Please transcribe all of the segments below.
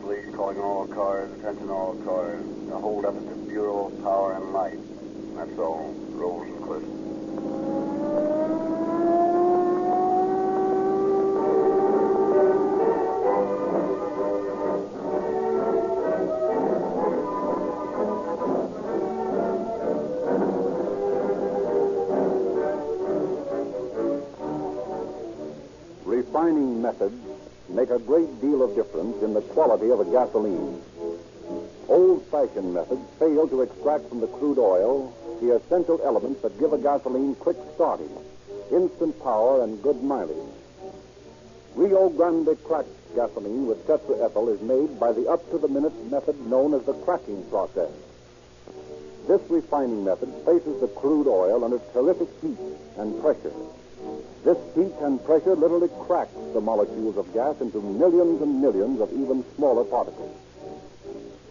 police calling all cars, attention all cars. A holdup at the Bureau of Power and Light. That's all. Rosenquist. Refining methods make a great deal of difference in the quality of a gasoline. Old-fashioned methods fail to extract from the crude oil the essential elements that give a gasoline quick starting, instant power, and good mileage. Rio Grande cracked gasoline with tetraethyl is made by the up-to-the-minute method known as the cracking process. This refining method places the crude oil under terrific heat and pressure. This heat and pressure literally cracks the molecules of gas into millions and millions of even smaller particles.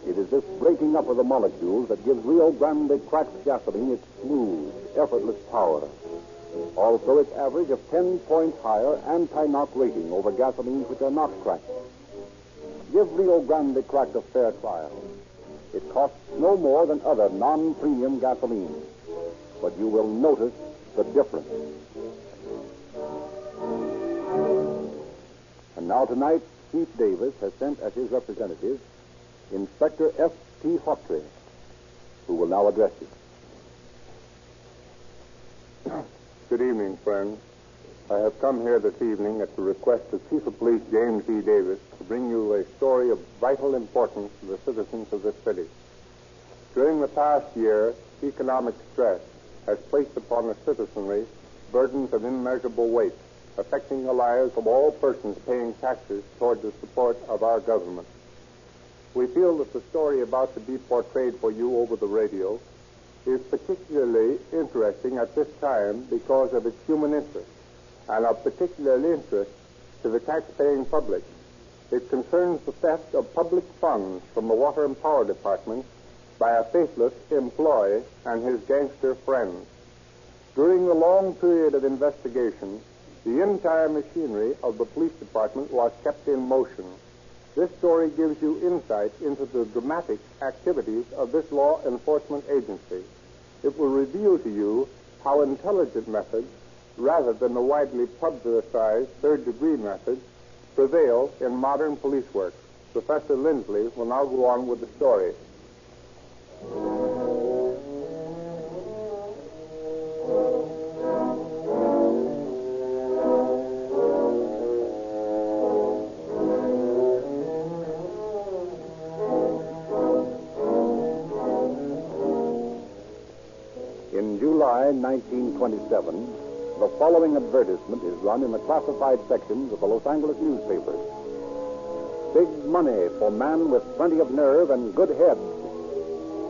It is this breaking up of the molecules that gives Rio Grande cracked gasoline its smooth, effortless power. Also, its average of 10 points higher anti-knock rating over gasolines which are not cracked. Give Rio Grande cracked a fair trial. It costs no more than other non-premium gasolines, but you will notice the difference. And now tonight, Chief Davis has sent as his representative Inspector F.T. Hawtrey, who will now address you. Good evening, friends. I have come here this evening at the request of Chief of Police James E. Davis to bring you a story of vital importance to the citizens of this city. During the past year, economic stress has placed upon the citizenry burdens of immeasurable weight, affecting the lives of all persons paying taxes toward the support of our government. We feel that the story about to be portrayed for you over the radio is particularly interesting at this time because of its human interest and of particular interest to the tax-paying public. It concerns the theft of public funds from the Water and Power Department by a faithless employee and his gangster friends. During the long period of investigation, the entire machinery of the police department was kept in motion. This story gives you insight into the dramatic activities of this law enforcement agency. It will reveal to you how intelligent methods, rather than the widely publicized third-degree methods, prevail in modern police work. Professor Lindsley will now go on with the story. In July 1927, the following advertisement is run in the classified sections of the Los Angeles newspapers. Big money for man with plenty of nerve and good head.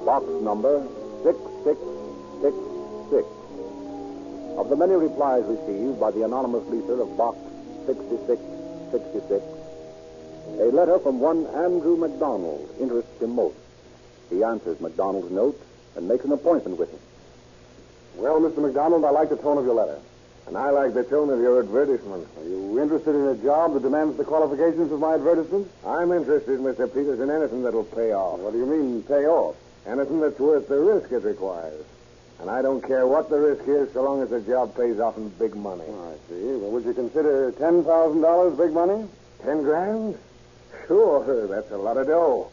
Box number 6666. Of the many replies received by the anonymous leaser of Box 6666, a letter from one Andrew McDonald interests him most. He answers McDonald's note and makes an appointment with him. Well, Mr. McDonald, I like the tone of your letter. And I like the tone of your advertisement. Are you interested in a job that demands the qualifications of my advertisement? I'm interested, Mr. Peters, in anything that'll pay off. What do you mean, pay off? Anything that's worth the risk it requires. And I don't care what the risk is, so long as the job pays off in big money. Oh, I see. Well, would you consider $10,000 big money? 10 grand? Sure, that's a lot of dough.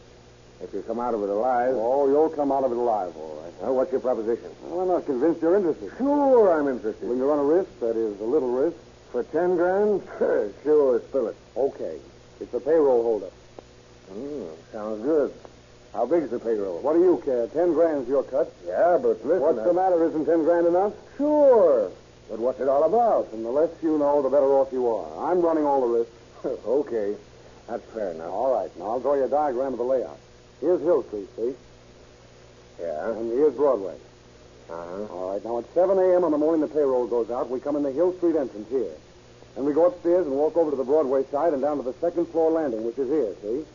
If you come out of it alive. Oh, you'll come out of it alive, all right. Well, what's your proposition? Well, I'm not convinced you're interested. Sure, I'm interested. Will you run a risk? That is, a little risk. For 10 grand? Sure, spill it. Okay. It's a payroll holdup. Sounds good. How big's the payroll? What do you care? 10 grand's your cut. Yeah, but listen. What's the matter? Isn't 10 grand enough? Sure. But what's it all about? And the less you know, the better off you are. I'm running all the risks. Okay. That's fair enough. All right. Now, I'll draw you a diagram of the layout. Here's Hill Street, see? Yeah. And here's Broadway. All right. Now, at 7 a.m. on the morning the payroll goes out, we come in the Hill Street entrance here. Then we go upstairs and walk over to the Broadway side and down to the second floor landing, which is here, see?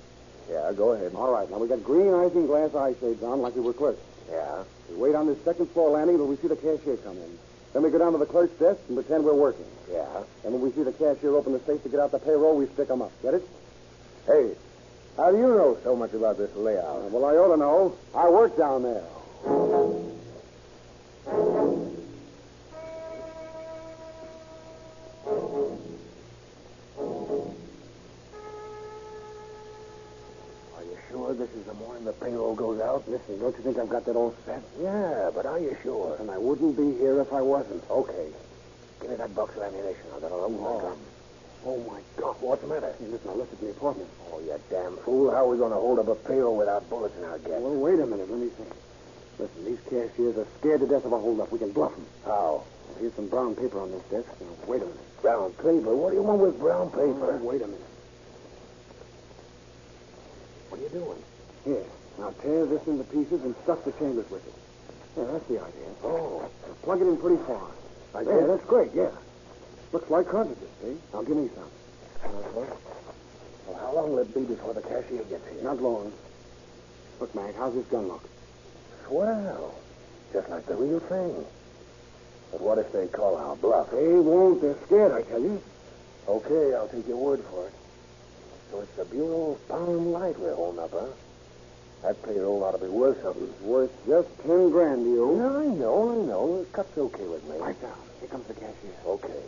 Yeah, go ahead. All right. Now, we got green isinglass eye shades on like we were clerks. Yeah. We wait on this second floor landing until we see the cashier come in. Then we go down to the clerk's desk and pretend we're working. Yeah. And when we see the cashier open the safe to get out the payroll, we stick 'em up. Get it? Hey, How do you know so much about this layout? Well, I ought to know. I work down there. Are you sure this is the morning the payroll goes out? Listen, don't you think I've got that all set? Yeah, but are you sure? And I wouldn't be here if I wasn't. Okay. Give me that box of ammunition. I've got a load of gun. Oh, my God. What's the matter? Hey, listen, I looked at the apartment. Oh, you damn fool. How are we going to hold up a payroll without bullets in our gas? Well, wait a minute. Let me think. Listen, these cashiers are scared to death of a holdup. We can bluff them. How? Well, here's some brown paper on this desk. Now, wait a minute. Brown paper? What do you want with brown paper? Oh, wait a minute. What are you doing? Here. Now, tear this into pieces and stuff the chambers with it. Yeah, that's the idea. Oh. Now, plug it in pretty far. Like that? That's great, yeah. Looks like cartridges, see? Now, give me some. Uh-huh. Well, how long will it be before the cashier gets here? Not long. Look, Mac, how's this gun look? Swell. Just like the real thing. But what if they call our bluff? They won't. They're scared, I tell you. Okay, I'll take your word for it. So it's the Bureau of Power and Light we're holding up, huh? That payroll ought to be worth something. It's worth just 10 grand to you. No, I know. The cut's okay with me. Right down. Here comes the cashier. Okay.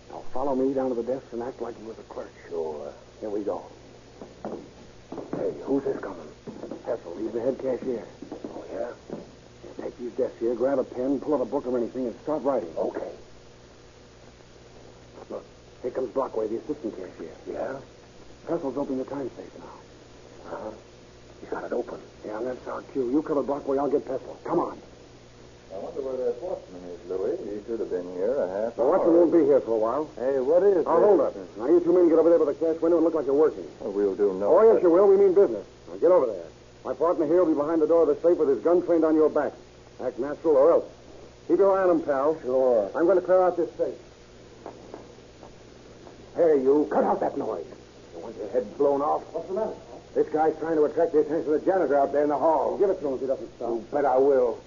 Now follow me down to the desk and act like you was a clerk. Sure. Here we go. Hey, who's this coming? Hessel. He's the head cashier. Oh, yeah? Here, take these desks here, grab a pen, pull out a book or anything, and start writing. Okay. Look, here comes Brockway, the assistant cashier. Yeah? Hessel's opening the time safe now. Uh-huh. He's got it open. Yeah, that's our cue. You cover Brockway, I'll get Pestle. Come on. I wonder where that watchman is, Louis. He should have been here a half hour. Watchman won't be here for a while. Hey, what is I'll hold up. Now, you two men get over there by the cash window and look like you're working. Well, we'll do no. Oh, yes, you will. We mean business. Now, get over there. My partner here will be behind the door of the safe with his gun trained on your back. Act natural or else. Keep your eye on him, pal. Sure. I'm going to clear out this safe. Hey, you. Cut out that noise. You want your head blown off? What's the matter? This guy's trying to attract the attention of the janitor out there in the hall. Give it to him if he doesn't stop. You bet I will.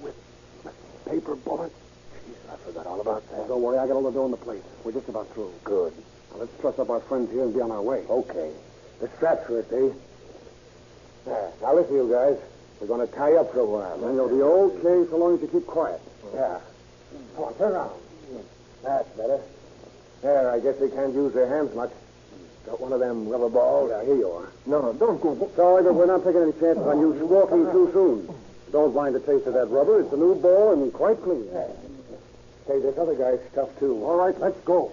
With paper bullets? Jeez, I forgot all about that. Well, don't worry, I got all the dough in the place. We're just about through. Good. Now, let's truss up our friends here and be on our way. Okay. The straps first, eh? Now, listen, you guys. We're going to tie you up for a while. Then you'll be okay so long as you keep quiet. Yeah. Come on, turn around. That's better. There, I guess they can't use their hands much. Got one of them rubber balls? Yeah, here you are. No, don't go. Sorry, but we're not taking any chances on you squawking too soon. Don't mind the taste of that rubber. It's a new ball and quite clean. Hey, this other guy's stuff, too. All right, let's go.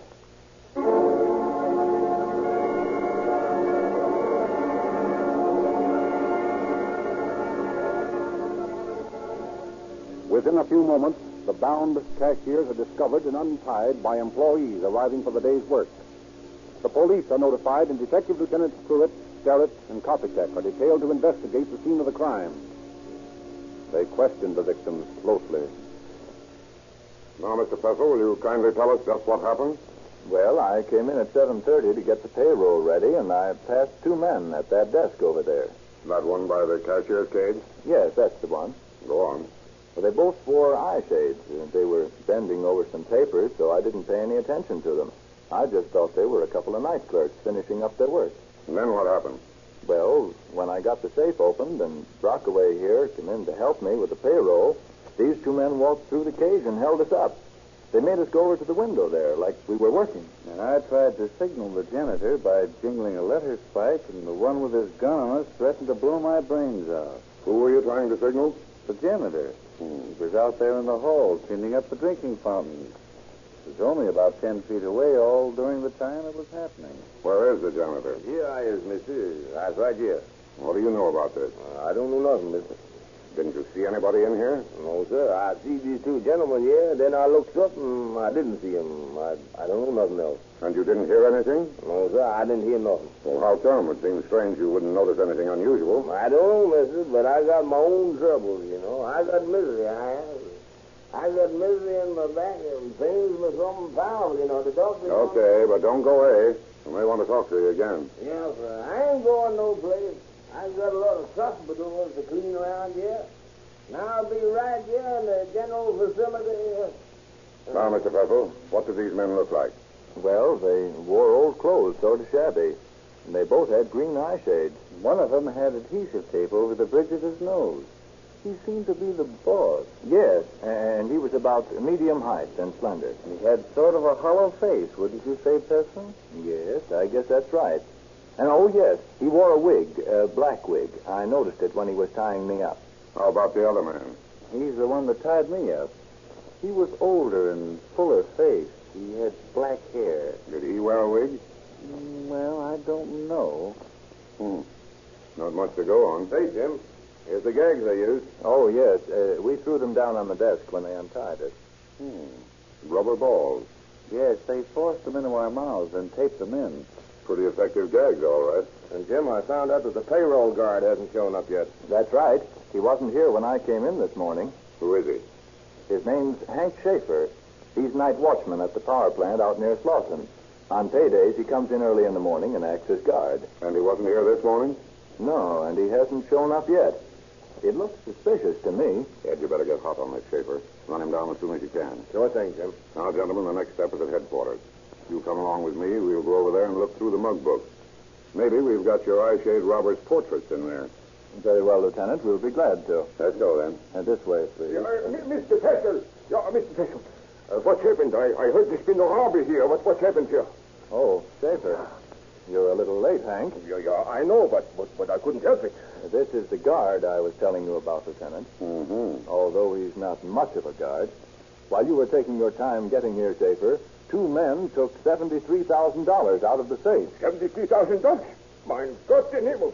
Within a few moments, the bound cashiers are discovered and untied by employees arriving for the day's work. The police are notified, and Detective Lieutenants Pruitt, Sterrett, and Kopicek are detailed to investigate the scene of the crime. They questioned the victims closely. Now, Mr. Pestle, will you kindly tell us just what happened? Well, I came in at 7:30 to get the payroll ready, and I passed two men at that desk over there. That one by the cashier's cage? Yes, that's the one. Go on. Well, they both wore eye shades. They were bending over some papers, so I didn't pay any attention to them. I just thought they were a couple of night clerks finishing up their work. And then what happened? Well, when I got the safe opened and Brockaway here came in to help me with the payroll, these two men walked through the cage and held us up. They made us go over to the window there like we were working. And I tried to signal the janitor by jingling a letter spike, and the one with his gun on us threatened to blow my brains out. Who were you trying to signal? The janitor. He was out there in the hall cleaning up the drinking fountains. He was only about 10 feet away all during the time it was happening. Where is the janitor? Here I is, mister. I was right here. What do you know about this? I don't know nothing, mister. Didn't you see anybody in here? No, sir. I see these two gentlemen here, then I looked up and I didn't see them. I don't know nothing else. And you didn't hear anything? No, sir, I didn't hear nothing. Well, how come? It seems strange you wouldn't notice anything unusual. I don't know, mister, but I got my own troubles, you know. I got misery, I have. I got misery in my back and pains me something foul, you know. The doctor... Okay, but don't go away. I may want to talk to you again. Yeah, sir. I ain't going no place. I got a lot of troubadours to clean around here. Now I'll be right here in the general facility. Now, Mr. Pestle, what do these men look like? Well, they wore old clothes, sort of shabby. And they both had green eye shades. One of them had adhesive tape over the bridge of his nose. He seemed to be the boss. Yes, and he was about medium height and slender. He had sort of a hollow face, wouldn't you say, Pestle? Yes, I guess that's right. And oh, yes, he wore a wig, a black wig. I noticed it when he was tying me up. How about the other man? He's the one that tied me up. He was older and fuller faced. He had black hair. Did he wear a wig? Well, I don't know. Not much to go on. Hey, Jim, here's the gags they used. Oh, yes, we threw them down on the desk when they untied us. Rubber balls. Yes, they forced them into our mouths and taped them in. Pretty effective gags, all right. And, Jim, I found out that the payroll guard hasn't shown up yet. That's right. He wasn't here when I came in this morning. Who is he? His name's Hank Schaefer. He's night watchman at the power plant out near Slauson. On paydays, he comes in early in the morning and acts as guard. And he wasn't here this morning? No, and he hasn't shown up yet. It looks suspicious to me. Ed, you better get hot on this, Schaefer. Run him down as soon as you can. Sure thing, Jim. Now, gentlemen, the next step is at headquarters. You come along with me. We'll go over there and look through the mug book. Maybe we've got your eyeshade robber's portraits in there. Very well, Lieutenant. We'll be glad to. Let's go, then. And this way, please. Mr. Pestle. Mr. Pestle. What's happened? I heard there's been a robbery here. What's happened here? Oh, Schaefer. You're a little late, Hank. Yeah, I know, but I couldn't help it. This is the guard I was telling you about, Lieutenant. Although he's not much of a guard. While you were taking your time getting here, Schaefer, 2 men took $73,000 out of the safe. $73,000? Mein Gott in Himmel,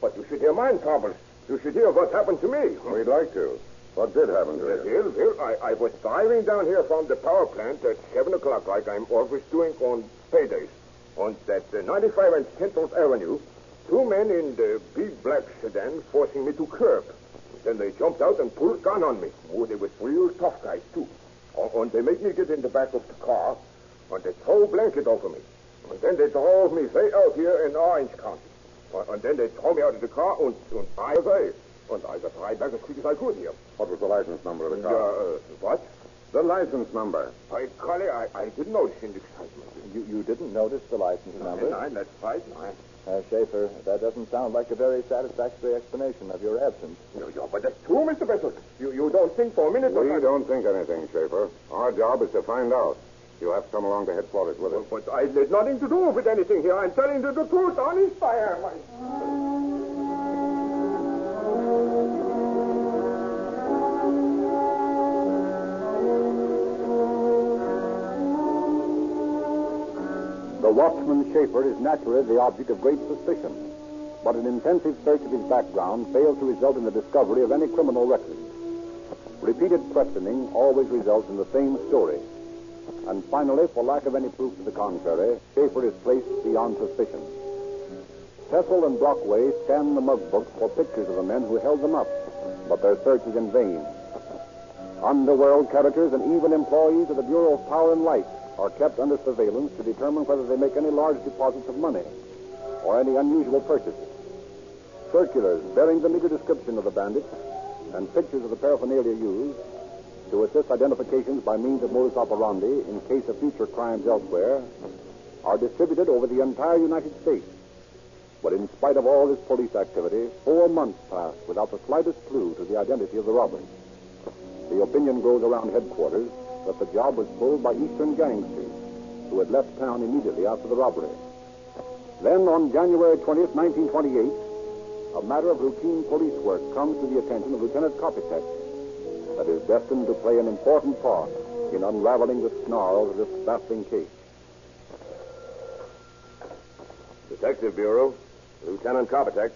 but you should hear mine troubles. You should hear what happened to me. We'd like to. What did happen to you? Well, I was driving down here from the power plant at 7 o'clock, like I'm always doing on paydays. On that 95 and Central Avenue, 2 men in the big black sedan forcing me to curb. Then they jumped out and pulled a gun on me. Oh, they were real tough guys, too. And they made me get in the back of the car, and they throw a blanket over me. And then they drove me way out here in Orange County. And then they throw me out of the car and drive away. And I got right back as quick as I could here. What was the license number of the car? What? The license number. Collie, I didn't notice in the excitement. You didn't notice the license number? 9, that's right, 9. Schaefer, that doesn't sound like a very satisfactory explanation of your absence. Yeah, but that's true, Mr. Pestle. You don't think for a minute... We don't think anything, Schaefer. Our job is to find out. You have to come along to headquarters with us. But I had nothing to do with anything here. I'm telling you the truth, honest fire. The watchman Schaefer is naturally the object of great suspicion, but an intensive search of his background fails to result in the discovery of any criminal record. Repeated questioning always results in the same story. And finally, for lack of any proof to the contrary, Schaefer is placed beyond suspicion. Tessel and Brockway scan the mug book for pictures of the men who held them up, but their search is in vain. Underworld characters and even employees of the Bureau of Power and Light are kept under surveillance to determine whether they make any large deposits of money or any unusual purchases. Circulars bearing the meager description of the bandits and pictures of the paraphernalia used to assist identifications by means of modus operandi in case of future crimes elsewhere are distributed over the entire United States. But in spite of all this police activity, 4 months passed without the slightest clue to the identity of the robbers. The opinion grows around headquarters that the job was pulled by Eastern gangsters who had left town immediately after the robbery. Then, on January 20th, 1928, a matter of routine police work comes to the attention of Lieutenant Kopitek that is destined to play an important part in unraveling the snarls of this baffling case. Detective Bureau, Lieutenant Kopitek.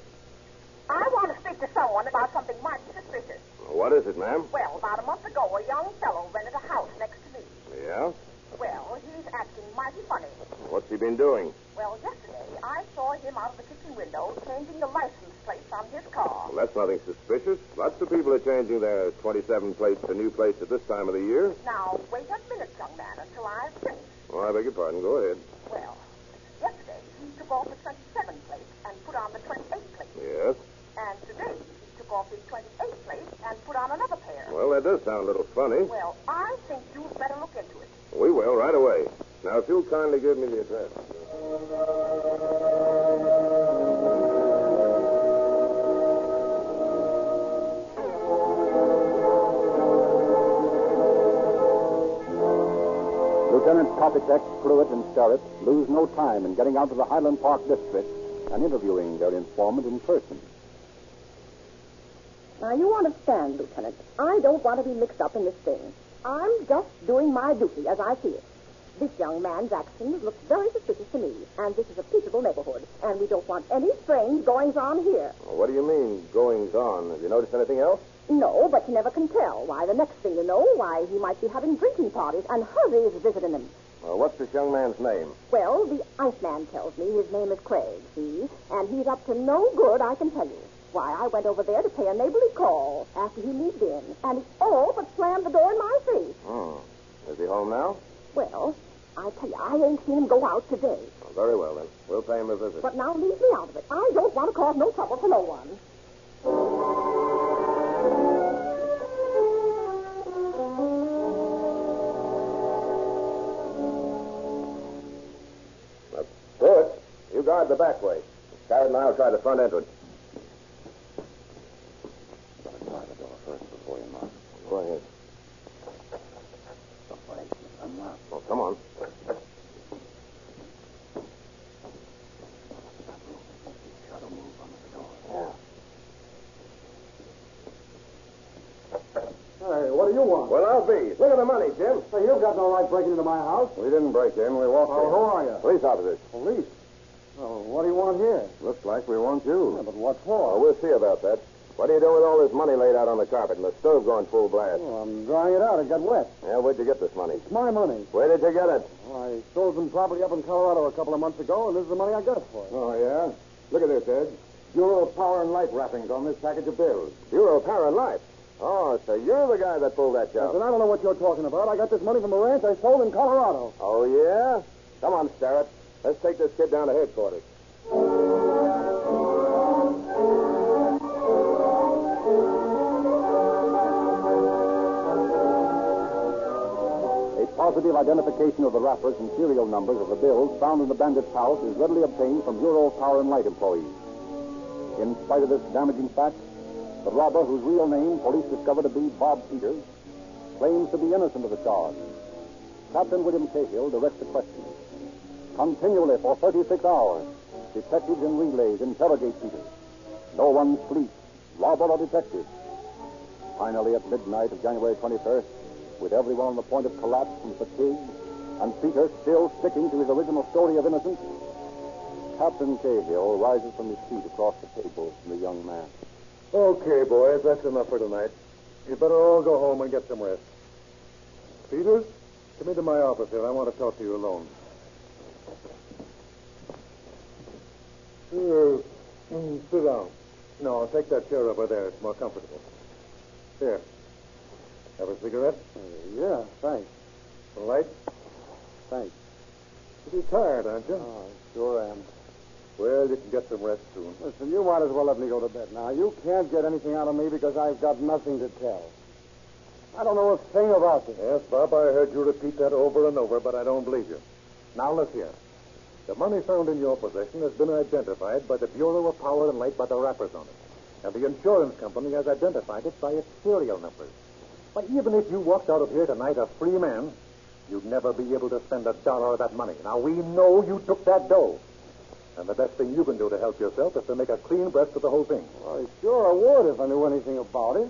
I want to speak to someone about something mighty suspicious. What is it, ma'am? Well, about a month ago, a young fellow rented a house next to me. Yeah? Well, he's acting mighty funny. What's he been doing? Well, yesterday, I saw him out of the kitchen window changing the license plates on his car. Well, that's nothing suspicious. Lots of people are changing their 27 plates to new plates at this time of the year. Now, wait a minute, young man, until I've finished. Oh, I beg your pardon. Go ahead. Well, yesterday, he took off the 27 plate and put on the 28 plate. Yes? And today, he took off his 28 plate and put on another pair. Well, that does sound a little funny. Well, I think you'd better look into it. We will, right away. Now, if you'll kindly give me the address. Lieutenant Kopicek, Pruitt, and Starrett lose no time in getting out to the Highland Park district and interviewing their informant in person. Now, you understand, Lieutenant, I don't want to be mixed up in this thing. I'm just doing my duty as I see it. This young man's actions look very suspicious to me, and this is a peaceable neighborhood, and we don't want any strange goings-on here. Well, what do you mean, goings-on? Have you noticed anything else? No, but you never can tell. Why, the next thing you know, why, he might be having drinking parties, and Huzzy is visiting him. Well, what's this young man's name? Well, the Iceman tells me his name is Craig, see? And he's up to no good, I can tell you. Why, I went over there to pay a neighborly call after he moved in, and he all but slammed the door in my face. Is he home now? Well, I tell you, I ain't seen him go out today. Oh, very well, then. We'll pay him a visit. But now leave me out of it. I don't want to cause no trouble for no one. Good. You guard the back way. Garrett and I'll try the front entrance. Try the door first before you knock. Go ahead. Somebody unlock. Oh, come on. Shadow move on the door. Yeah. Hey, what do you want? Well, I'll be. Look at the money, Jim. Hey, you've got no right breaking into my house. We didn't break in. We walked in. Who are you? Police officers. Police. Oh, what do you want here? Looks like we want you. Yeah, but what Well, for? we'll see about that. What are you doing with all this money laid out on the carpet and the stove going full blast? Oh, I'm drying it out. It got wet. Yeah, where'd you get this money? It's my money. Where did you get it? Well, I stole some property up in Colorado a couple of months ago, and this is the money I got for it. Oh, yeah? Look at this, Ed. Bureau of Power and Light wrappings on this package of bills. Bureau of Power and Light? Oh, so you're the guy that pulled that job. Listen, I don't know what you're talking about. I got this money from a ranch I sold in Colorado. Oh, yeah? Come on, Starrett. Let's take this kid down to headquarters. A positive identification of the wrappers and serial numbers of the bills found in the bandit's house is readily obtained from Bureau of Power and Light employees. In spite of this damaging fact, the robber, whose real name police discovered to be Bob Peters, claims to be innocent of the charge. Captain William Cahill directs the questioning. Continually for 36 hours, detectives in relays interrogate Peters. No one sleeps, robber or detective. Finally, at midnight of January 21st, with everyone on the point of collapse from fatigue, and Peter still sticking to his original story of innocence, Captain Cahill rises from his seat across the table from the young man. Okay, boys, that's enough for tonight. You better all go home and get some rest. Peters, come into my office here. I want to talk to you alone. Sit down. No, take that chair over there. It's more comfortable. Here. Have a cigarette? Yeah, thanks. A light? Thanks. Pretty tired, aren't you? Oh, sure am. Well, you can get some rest soon. Listen, you might as well let me go to bed now. You can't get anything out of me because I've got nothing to tell. I don't know a thing about this. Yes, Bob, I heard you repeat that over and over, but I don't believe you. Now, look here. The money found in your possession has been identified by the Bureau of Power and Light by the wrappers on it. And the insurance company has identified it by its serial numbers. But even if you walked out of here tonight a free man, you'd never be able to spend $1 of that money. Now, we know you took that dough. And the best thing you can do to help yourself is to make a clean breast of the whole thing. Well, sure I would if I knew anything about it.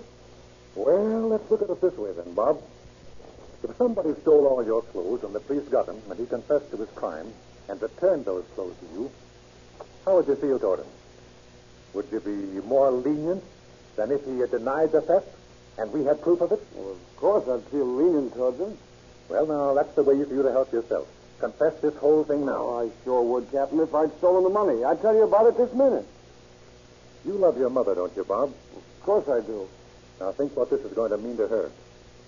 Well, let's look at it this way then, Bob. If somebody stole all your clothes and the police got him and he confessed to his crime and returned those clothes to you, how would you feel toward him? Would you be more lenient than if he had denied the theft and we had proof of it? Well, of course I'd feel lenient towards him. Well, now, that's the way for you to help yourself. Confess this whole thing now. Oh, I sure would, Captain, if I'd stolen the money. I'd tell you about it this minute. You love your mother, don't you, Bob? Of course I do. Now, think what this is going to mean to her.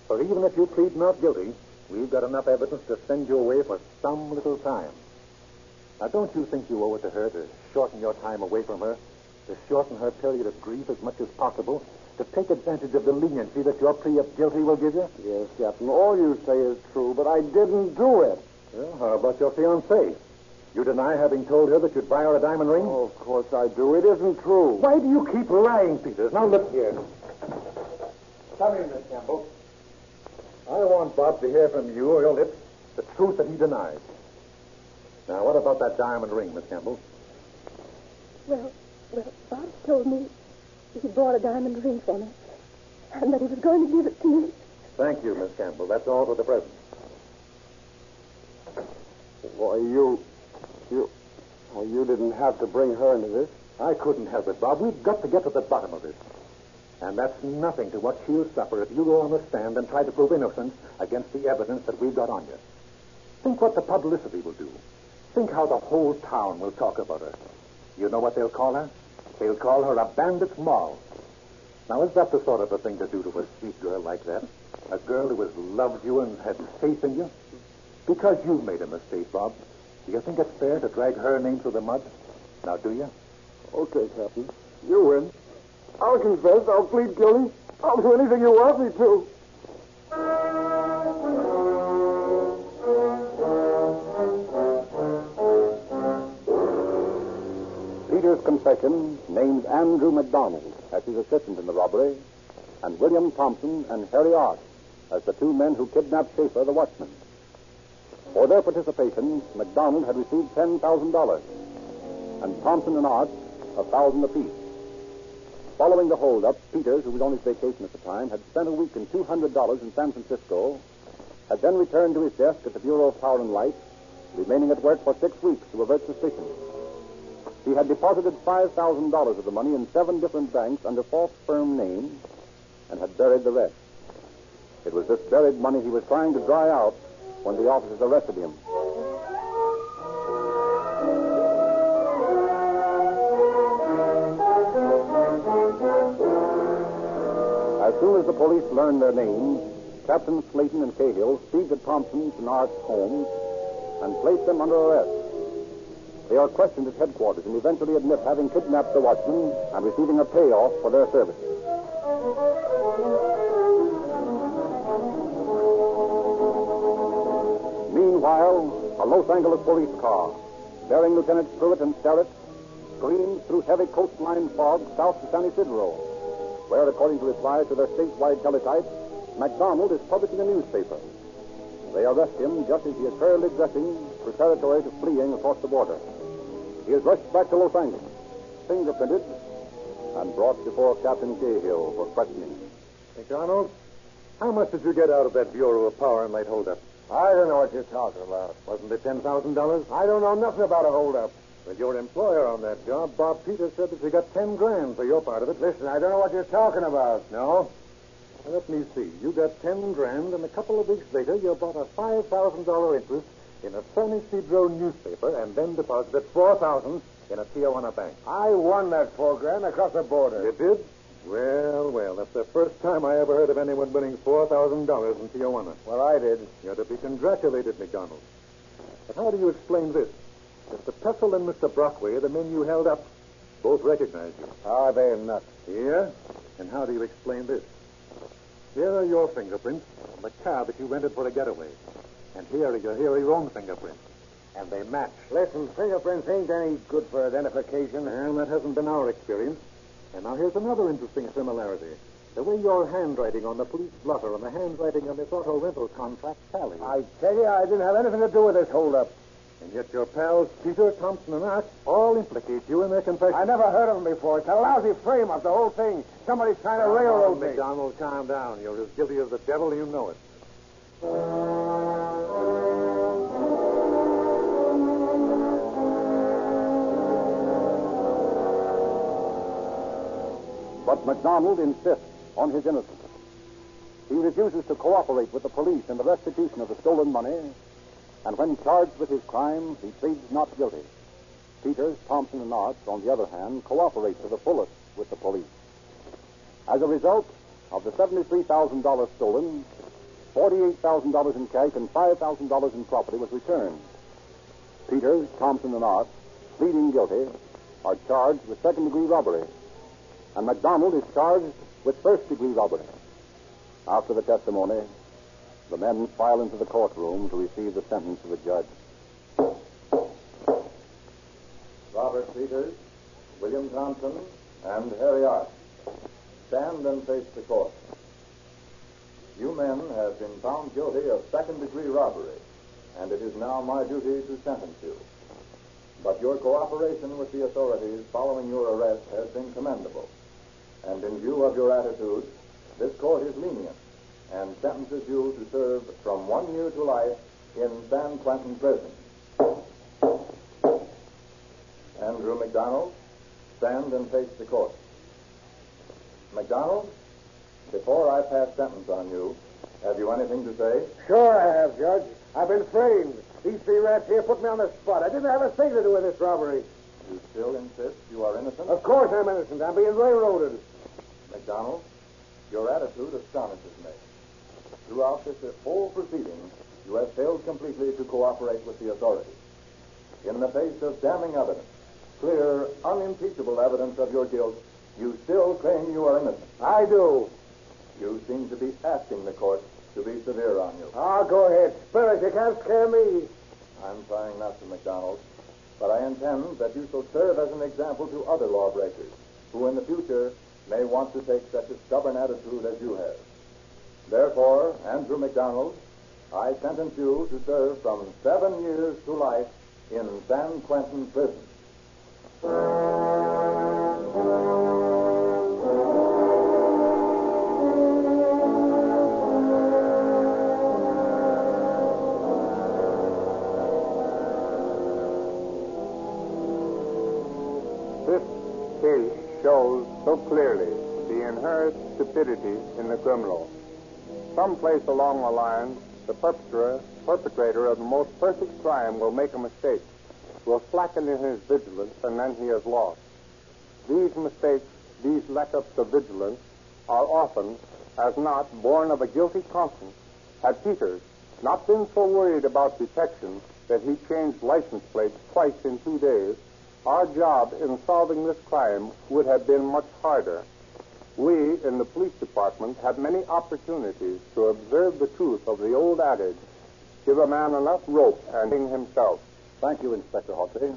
For even if you plead not guilty, we've got enough evidence to send you away for some little time. Now, don't you think you owe it to her to shorten your time away from her, to shorten her period of grief as much as possible, to take advantage of the leniency that your plea of guilty will give you? Yes, Captain, all you say is true, but I didn't do it. Well, how about your fiancée? You deny having told her that you'd buy her a diamond ring? Oh, of course I do. It isn't true. Why do you keep lying, Peters? Now, look here. Come in, Miss Campbell. I want Bob to hear from you or your lips The truth that he denied. Now, what about that diamond ring, Miss Campbell? Well, Bob told me he bought a diamond ring for me, and that he was going to give it to me. Thank you, Miss Campbell. That's all for the present. Boy, you didn't have to bring her into this. I couldn't help it, Bob. We've got to get to the bottom of this. And that's nothing to what she'll suffer if you go on the stand and try to prove innocence against the evidence that we've got on you. Think what the publicity will do. Think how the whole town will talk about her. You know what they'll call her? They'll call her a bandit's moll. Now, is that the sort of a thing to do to a sweet girl like that? A girl who has loved you and had faith in you? Because you've made a mistake, Bob. Do you think it's fair to drag her name through the mud? Now, do you? Okay, Captain. You win. I'll confess. I'll plead guilty. I'll do anything you want me to. Peter's confession named Andrew McDonald as his assistant in the robbery, and William Thompson and Harry Arch as the two men who kidnapped Schaefer, the watchman. For their participation, McDonald had received $10,000, and Thompson and Arch $1,000 apiece. Following the holdup, Peters, who was on his vacation at the time, had spent a week and $200 in San Francisco, had then returned to his desk at the Bureau of Power and Light, remaining at work for 6 weeks to avert suspicion. He had deposited $5,000 of the money in 7 different banks under false firm names and had buried the rest. It was this buried money he was trying to dry out when the officers arrested him. As soon as the police learned their names, Captains Slayton and Cahill speed to Thompson's and Art's homes and place them under arrest. They are questioned at headquarters and eventually admit having kidnapped the watchman and receiving a payoff for their services. Meanwhile, a Los Angeles police car, bearing Lieutenant Pruitt and Sterrett, screams through heavy coastline fog south to San Isidro, where, according to replies to their statewide teletype, McDonald is publishing a newspaper. They arrest him just as he is hurriedly dressing preparatory to fleeing across the border. He is rushed back to Los Angeles, fingerprinted, and brought before Captain Cahill for questioning. McDonald, how much did you get out of that Bureau of Power and Light holdup? I don't know what you're talking about. Wasn't it $10,000? I don't know nothing about a holdup. With your employer on that job, Bob Peters said that you got $10,000 for your part of it. Listen, I don't know what you're talking about. No? Well, let me see. You got $10,000, and a couple of weeks later, you bought a $5,000 interest in a San Isidro newspaper, and then deposited $4,000 in a Tijuana bank. I won that $4,000 across the border. You did? Well, that's the first time I ever heard of anyone winning $4,000 in Tijuana. Well, I did. You're to be congratulated, McDonald. But how do you explain this? Mr. Pessel and Mr. Brockway, the men you held up, both recognize you. Are they nuts? Yeah? And how do you explain this? Here are your fingerprints on the car that you rented for a getaway. And here are your own fingerprints. And they match. Listen, fingerprints ain't any good for identification. And that hasn't been our experience. And now here's another interesting similarity. The way your handwriting on the police blotter and the handwriting on this auto rental contract tally. I tell you, I didn't have anything to do with this holdup. And yet your pals Peter, Thompson, and Arch all implicate you in their confession. I never heard of them before. It's a lousy frame-up, the whole thing. Somebody's trying to railroad me. McDonald, calm down. You're as guilty as the devil, you know it. But McDonald insists on his innocence. He refuses to cooperate with the police in the restitution of the stolen money, and when charged with his crime, he pleads not guilty. Peters, Thompson, and Arch, on the other hand, cooperate to the fullest with the police. As a result of the $73,000 stolen, $48,000 in cash and $5,000 in property was returned. Peters, Thompson, and Arch, pleading guilty, are charged with second-degree robbery, and McDonald is charged with first-degree robbery. After the testimony, the men file into the courtroom to receive the sentence of the judge. Robert Peters, William Thompson, and Harry Arch, stand and face the court. You men have been found guilty of second-degree robbery and it is now my duty to sentence you. But your cooperation with the authorities following your arrest has been commendable. And in view of your attitude, this court is lenient and sentences you to serve from 1 year to life in San Quentin Prison. Andrew McDonald, stand and face the court. McDonald, before I pass sentence on you, have you anything to say? Sure I have, Judge. I've been framed. These three rats here put me on the spot. I didn't have a thing to do with this robbery. You still insist you are innocent? Of course I'm innocent. I'm being railroaded. McDonald, your attitude astonishes me. Throughout this whole proceeding, you have failed completely to cooperate with the authorities. In the face of damning evidence, clear, unimpeachable evidence of your guilt, you still claim you are innocent. I do. You seem to be asking the court to be severe on you. Go ahead. Spirit, you can't scare me. I'm trying not to, McDonald, but I intend that you shall serve as an example to other lawbreakers who in the future may want to take such a stubborn attitude as you have. Therefore, Andrew McDonald, I sentence you to serve from 7 years to life in San Quentin Prison. This case shows so clearly the inherent stupidity in the criminal. Someplace along the line, the perpetrator of the most perfect crime will make a mistake, will slacken in his vigilance, and then he is lost. These mistakes, these let-ups of vigilance, are often, as not, born of a guilty conscience. Had Peters not been so worried about detection that he changed license plates twice in 2 days, our job in solving this crime would have been much harder. We, in the police department, had many opportunities to observe the truth of the old adage, give a man enough rope and hang himself. Thank you, Inspector Hossey.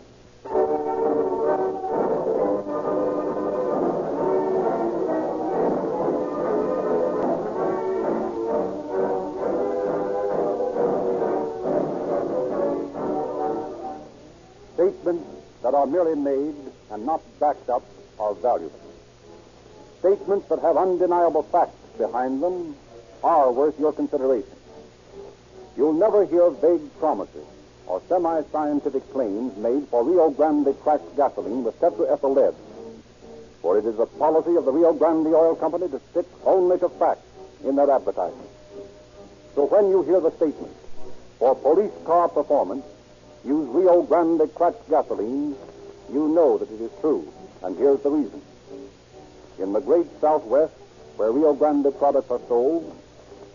Statements that are merely made and not backed up are valuable. Statements that have undeniable facts behind them are worth your consideration. You'll never hear vague promises or semi-scientific claims made for Rio Grande cracked gasoline with tetraethyl lead, for it is the policy of the Rio Grande Oil Company to stick only to facts in their advertising. So when you hear the statement, for police car performance, use Rio Grande cracked gasoline, you know that it is true, and here's the reason. In the great Southwest, where Rio Grande products are sold,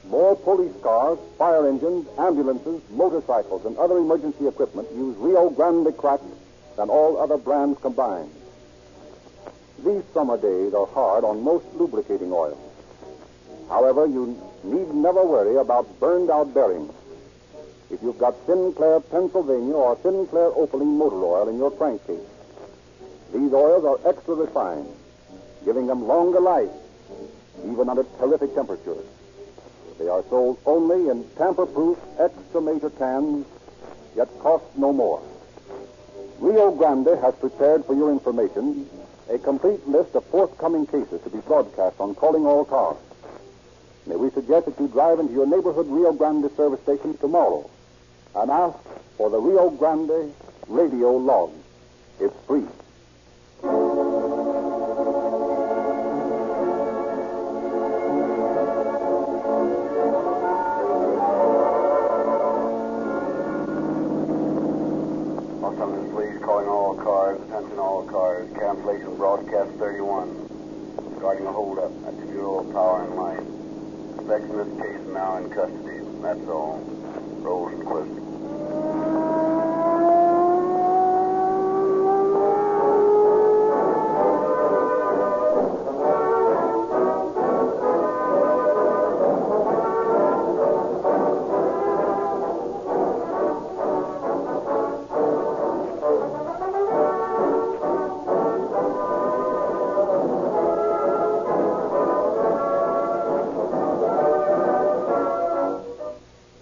more police cars, fire engines, ambulances, motorcycles, and other emergency equipment use Rio Grande cracked than all other brands combined. These summer days are hard on most lubricating oils. However, you need never worry about burned-out bearings. If you've got Sinclair Pennsylvania or Sinclair Opaline motor oil in your crankcase, these oils are extra refined, giving them longer life, even under terrific temperatures. They are sold only in tamper-proof extra major cans, yet cost no more. Rio Grande has prepared for your information a complete list of forthcoming cases to be broadcast on Calling All Cars. May we suggest that you drive into your neighborhood Rio Grande service station tomorrow and ask for the Rio Grande radio log. It's free. Los Angeles Police calling all cars, attention all cars, cancellation broadcast 31, regarding a holdup at the Bureau of Power and Light. Suspects in this case are now in custody. That's all. Rosenquist.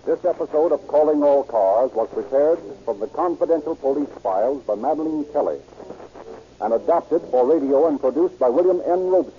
This This episode of Calling All Cars was prepared from the confidential police files by Madeline Kelly and adapted for radio and produced by William N. Robson.